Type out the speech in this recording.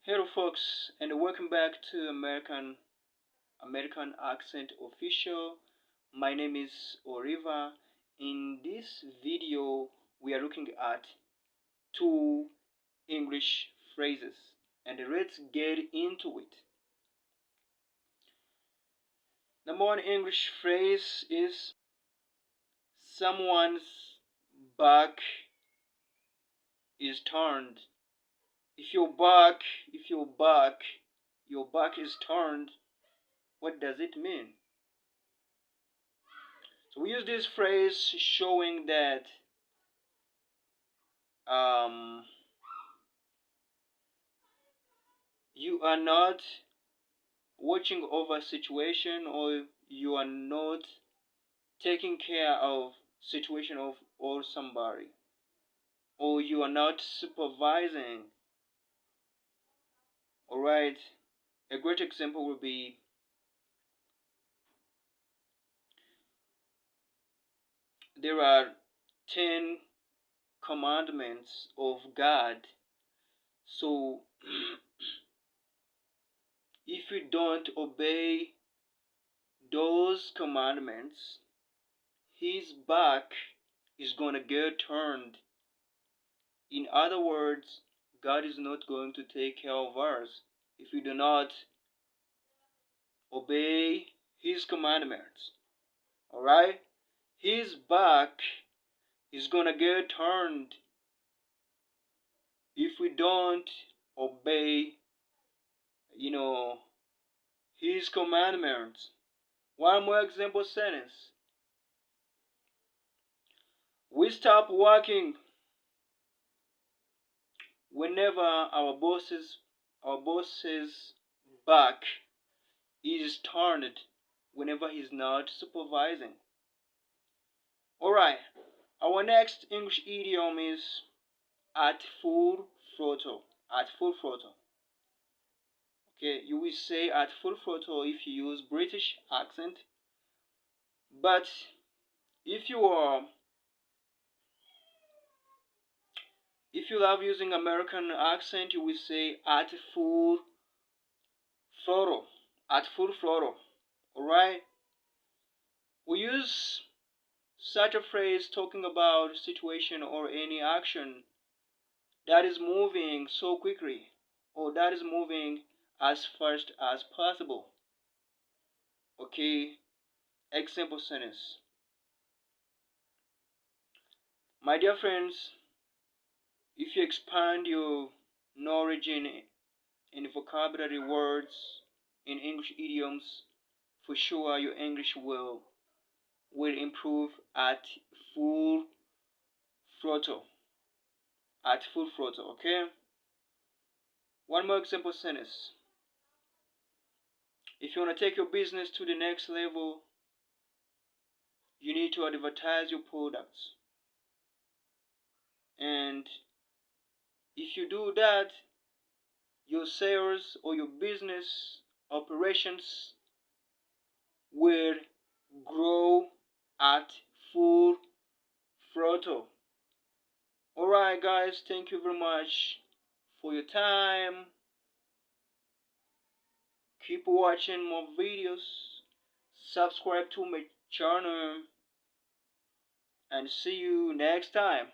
Hello folks and welcome back to American Accent Official. My name is Oliver. In this video we are looking at two English phrases and let's get into it. Number one English phrase is someone's back is turned. If your back is turned, what does it mean? So we use this phrase showing that you are not watching over a situation, or you are not taking care of situation of or somebody, or you are not supervising. All right, a great example would be there are 10 commandments of God. So if you don't obey those commandments, his back is going to get turned. In other words, God is not going to take care of us if we do not obey his commandments. Alright? His back is going to get turned if we don't obey, his commandments. One more example sentence. We stop working whenever our boss's back is turned, whenever he's not supervising. Alright, our next English idiom is at full throttle. At full throttle. Okay, you will say at full throttle if you use British accent, but if you love using American accent, you will say at full throttle. At full throttle. Alright? We use such a phrase talking about a situation or any action that is moving so quickly, or that is moving as fast as possible. Okay, example sentence. My dear friends, if you expand your knowledge in vocabulary words, in English idioms, for sure your English will improve at full throttle. At full throttle, okay? One more example sentence. If you want to take your business to the next level, you need to advertise your products. And if you do that, your sales or your business operations will grow at full throttle. Alright guys, thank you very much for your time. Keep watching more videos. Subscribe to my channel. And see you next time.